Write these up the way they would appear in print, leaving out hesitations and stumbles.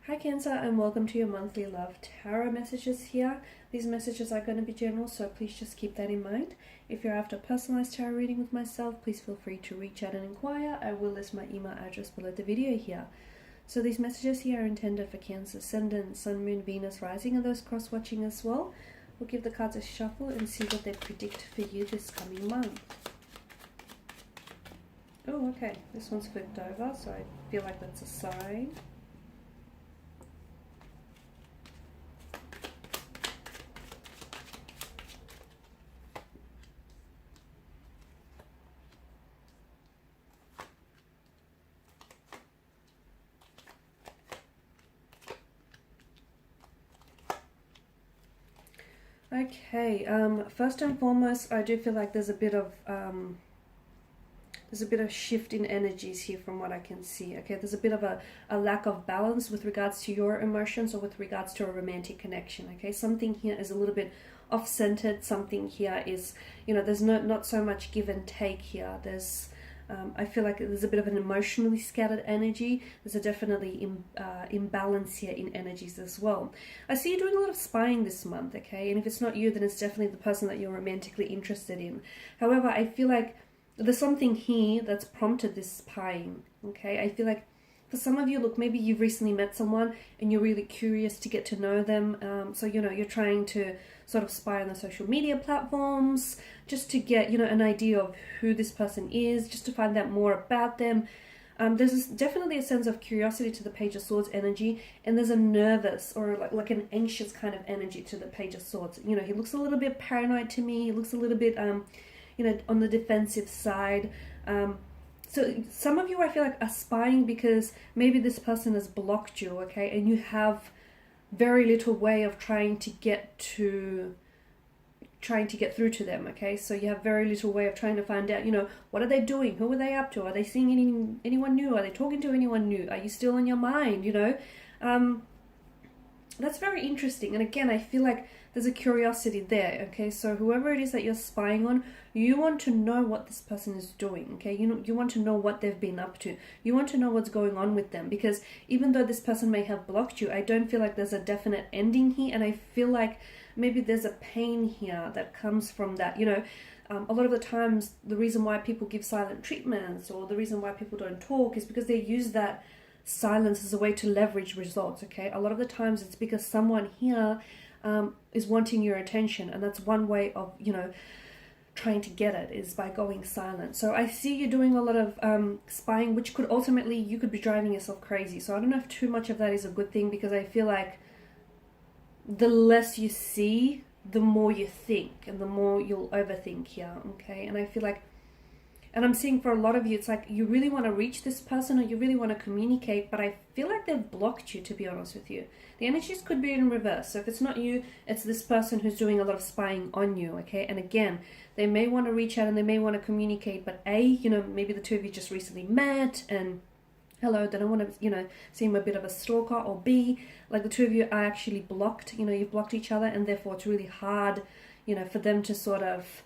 Hi Cancer, and welcome to your monthly love tarot messages here. These messages are going to be general, so please just keep that in mind. If you're after a personalized tarot reading with myself, please feel free to reach out and inquire. I will list my email address below the video here. So these messages here are intended for Cancer, Ascendant, Sun, Moon, Venus, Rising, and those cross-watching as well. We'll give the cards a shuffle and see what they predict for you this coming month. Oh, okay. This one's flipped over, so I feel like that's a sign. Okay, first and foremost, I do feel like there's a bit of shift in energies here from what I can see. Okay, there's a bit of a lack of balance with regards to your emotions or with regards to a romantic connection. Okay, something here is a little bit off-centered. Something here is, there's not so much give and take here. There's I feel like there's a bit of an emotionally scattered energy. There's a definitely imbalance here in energies as well. I see you doing a lot of spying this month, okay? And if it's not you, then it's definitely the person that you're romantically interested in. However, I feel like there's something here that's prompted this spying, okay? I feel like for some of you, look, maybe you've recently met someone and you're really curious to get to know them. So, you're trying to sort of spy on the social media platforms just to get, an idea of who this person is, just to find out more about them. There's definitely a sense of curiosity to the Page of Swords energy, and there's a nervous or like an anxious kind of energy to the Page of Swords. He looks a little bit paranoid to me. He looks a little bit, on the defensive side. So some of you, I feel like, are spying because maybe this person has blocked you, okay? And you have very little way of trying to get through to them, okay? So you have very little way of trying to find out, what are they doing? Who are they up to? Are they seeing anyone new? Are they talking to anyone new? Are you still in your mind, That's very interesting. And again, I feel like there's a curiosity there, okay? So whoever it is that you're spying on, you want to know what this person is doing, okay? You want to know what they've been up to. You want to know what's going on with them, because even though this person may have blocked you, I don't feel like there's a definite ending here, and I feel like maybe there's a pain here that comes from that, a lot of the times the reason why people give silent treatments or the reason why people don't talk is because they use that silence as a way to leverage results, okay? A lot of the times it's because someone here is wanting your attention, and that's one way of, trying to get it, is by going silent. So I see you doing a lot of spying, which could ultimately, you could be driving yourself crazy. So I don't know if too much of that is a good thing, because I feel like the less you see, the more you think, and the more you'll overthink here, okay? And I feel like, and I'm seeing for a lot of you, it's like you really want to reach this person or you really want to communicate, but I feel like they've blocked you, to be honest with you. The energies could be in reverse. So if it's not you, it's this person who's doing a lot of spying on you, okay? And again, they may want to reach out and they may want to communicate, but maybe the two of you just recently met and hello, they don't want to, seem a bit of a stalker, or B, like the two of you are actually blocked, you've blocked each other, and therefore it's really hard, for them to sort of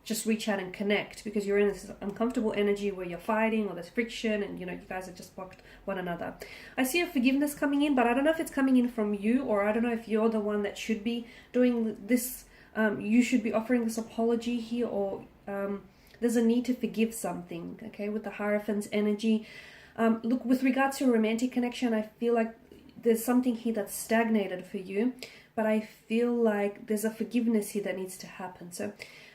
just reach out and connect, because you're in this uncomfortable energy where you're fighting or there's friction and, you guys have just blocked one another. I see a forgiveness coming in, but I don't know if it's coming in from you, or I don't know if you're the one that should be doing this. You should be offering this apology here, or there's a need to forgive something, okay, with the Hierophant's energy. Look, with regards to a romantic connection, I feel like there's something here that's stagnated for you, but I feel like there's a forgiveness here that needs to happen. So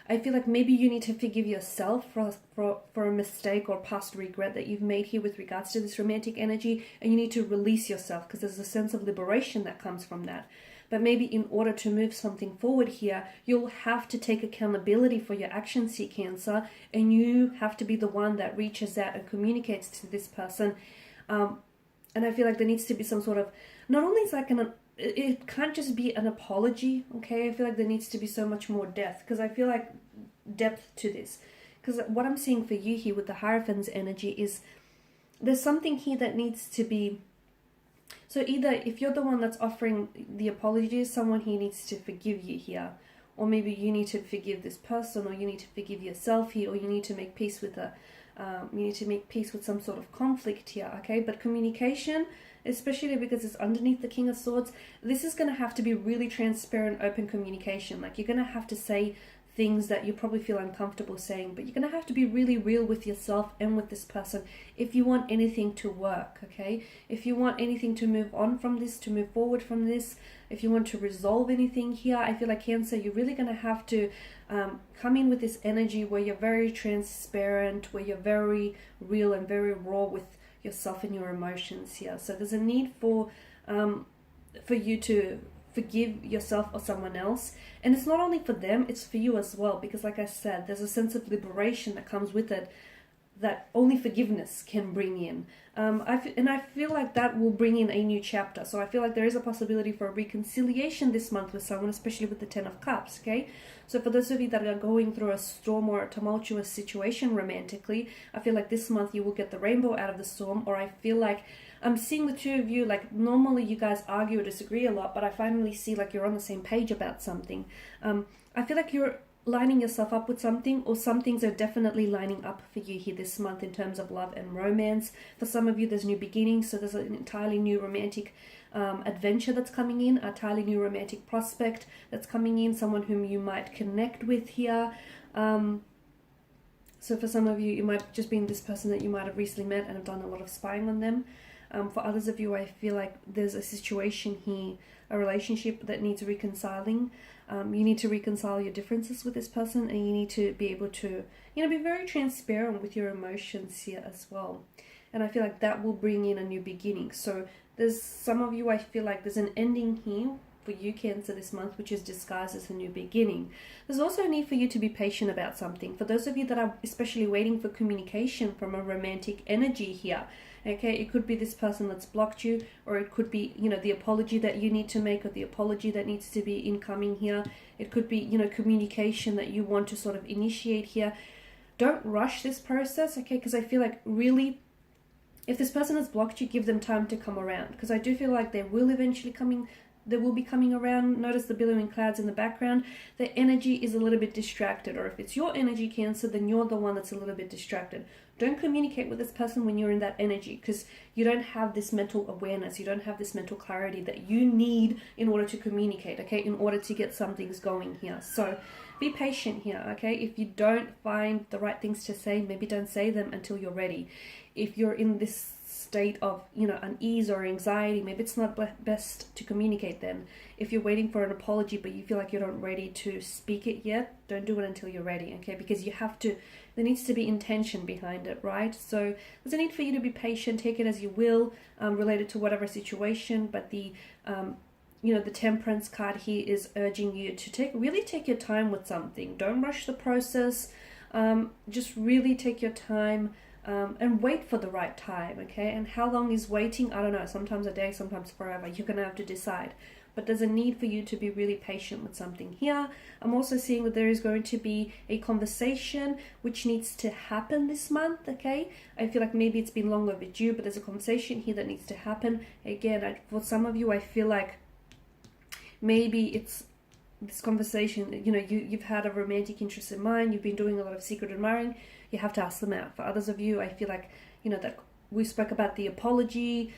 I feel like maybe you need to forgive yourself for a mistake or past regret that you've made here with regards to this romantic energy, and you need to release yourself, because there's a sense of liberation that comes from that. But maybe in order to move something forward here, you'll have to take accountability for your actions here, Cancer, and you have to be the one that reaches out and communicates to this person. And I feel like there needs to be some sort of, not only is like it can't just be an apology, okay? I feel like there needs to be so much more depth, because I feel like depth to this. Because what I'm seeing for you here with the Hierophant's energy is there's something here that needs to be. So either if you're the one that's offering the apology, someone here needs to forgive you here, or maybe you need to forgive this person, or you need to forgive yourself here, or you need to make peace with some sort of conflict here, okay? But communication especially because it's underneath the King of Swords. This is going to have to be really transparent, open communication. Like, you're going to have to say things that you probably feel uncomfortable saying, but you're going to have to be really real with yourself and with this person if you want anything to work, okay? If you want anything to move on from this, to move forward from this, if you want to resolve anything here, I feel like Cancer, you're really going to have to come in with this energy where you're very transparent, where you're very real and very raw with yourself and your emotions here. So there's a need for you to forgive yourself or someone else, and it's not only for them, it's for you as well, because like I said, there's a sense of liberation that comes with it that only forgiveness can bring in. I feel like that will bring in a new chapter. So I feel like there is a possibility for a reconciliation this month with someone, especially with the Ten of Cups, okay? So for those of you that are going through a storm or a tumultuous situation romantically, I feel like this month you will get the rainbow out of the storm. Or I feel like I'm seeing the two of you, like normally you guys argue or disagree a lot, but I finally see like you're on the same page about something. I feel like you're lining yourself up with something, or some things are definitely lining up for you here this month in terms of love and romance. For some of you, there's new beginnings, so there's an entirely new romantic adventure that's coming in, a entirely new romantic prospect that's coming in, someone whom you might connect with here. So for some of you, it might just be this person that you might have recently met and have done a lot of spying on them. For others of you, I feel like there's a situation here, a relationship that needs reconciling. You need to reconcile your differences with this person, and you need to be able to, be very transparent with your emotions here as well. And I feel like that will bring in a new beginning. So there's some of you, I feel like there's an ending here for you, Cancer, this month, which is disguised as a new beginning. There's also a need for you to be patient about something. For those of you that are especially waiting for communication from a romantic energy here, okay, it could be this person that's blocked you, or it could be, the apology that you need to make, or the apology that needs to be incoming here. It could be, communication that you want to sort of initiate here. Don't rush this process, okay, because I feel like really, if this person has blocked you, give them time to come around, because I do feel like they will eventually they will be coming around. Notice the billowing clouds in the background. The energy is a little bit distracted, or if it's your energy, Cancer, then you're the one that's a little bit distracted. Don't communicate with this person when you're in that energy, because you don't have this mental awareness, you don't have this mental clarity that you need in order to communicate, okay, in order to get some things going here. So be patient here, okay? If you don't find the right things to say, maybe don't say them until you're ready. If you're in this state of, unease or anxiety, maybe it's not best to communicate then. If you're waiting for an apology but you feel like you're not ready to speak it yet, don't do it until you're ready, okay? Because there needs to be intention behind it, right? So there's a need for you to be patient, take it as you will, related to whatever situation, but the Temperance card here is urging you to really take your time with something. Don't rush the process. Just really take your time and wait for the right time, okay? And how long is waiting? I don't know. Sometimes a day, sometimes forever. You're going to have to decide. But there's a need for you to be really patient with something here. I'm also seeing that there is going to be a conversation which needs to happen this month, okay? I feel like maybe it's been long overdue, but there's a conversation here that needs to happen. Again, for some of you, I feel like maybe it's this conversation, you've had a romantic interest in mind, you've been doing a lot of secret admiring, you have to ask them out. For others of you, I feel like, that we spoke about the apology,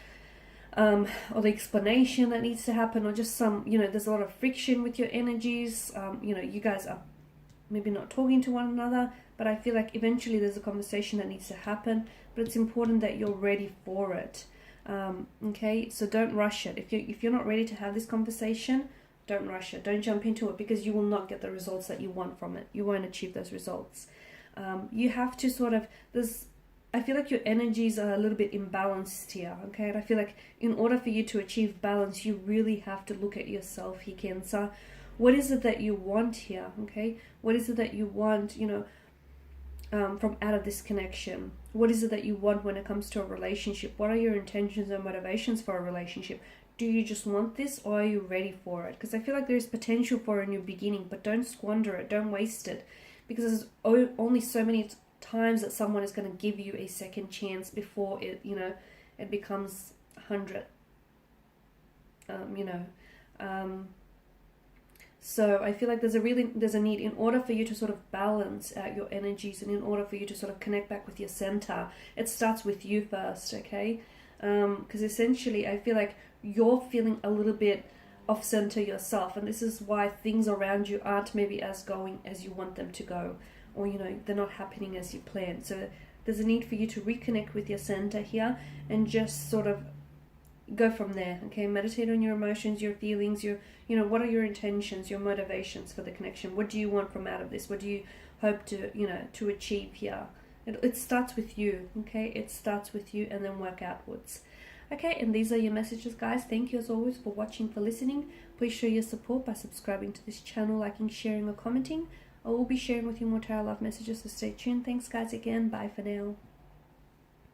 or the explanation that needs to happen, or just some, there's a lot of friction with your energies. You guys are maybe not talking to one another, but I feel like eventually there's a conversation that needs to happen, but it's important that you're ready for it. Okay, so don't rush it. If you're not ready to have this conversation, don't rush it. Don't jump into it, because you will not get the results that you want from it. You won't achieve those results. You have to I feel like your energies are a little bit imbalanced here, okay? And I feel like in order for you to achieve balance, you really have to look at yourself here, Cancer. What is it that you want here, okay? What is it that you want, from out of this connection? What is it that you want when it comes to a relationship? What are your intentions and motivations for a relationship? Do you just want this, or are you ready for it? Because I feel like there's potential for a new beginning, but don't squander it, don't waste it, because there's only so many times that someone is going to give you a second chance before it, it becomes 100. So I feel like there's a need, in order for you to sort of balance out your energies, and in order for you to sort of connect back with your center, it starts with you first, okay? because essentially I feel like you're feeling a little bit off center yourself, and this is why things around you aren't maybe as going as you want them to go, or they're not happening as you planned. So there's a need for you to reconnect with your center here and just sort of go from there. Okay, meditate on your emotions, your feelings, your what are your intentions, your motivations for the connection. What do you want from out of this? What do you hope to to achieve here? It starts with you. Okay, it starts with you, and then work outwards. Okay, and these are your messages, guys. Thank you as always for watching, for listening. Please show your support by subscribing to this channel, liking, sharing, or commenting. I will be sharing with you more tarot love messages, so stay tuned. Thanks, guys, again. Bye for now.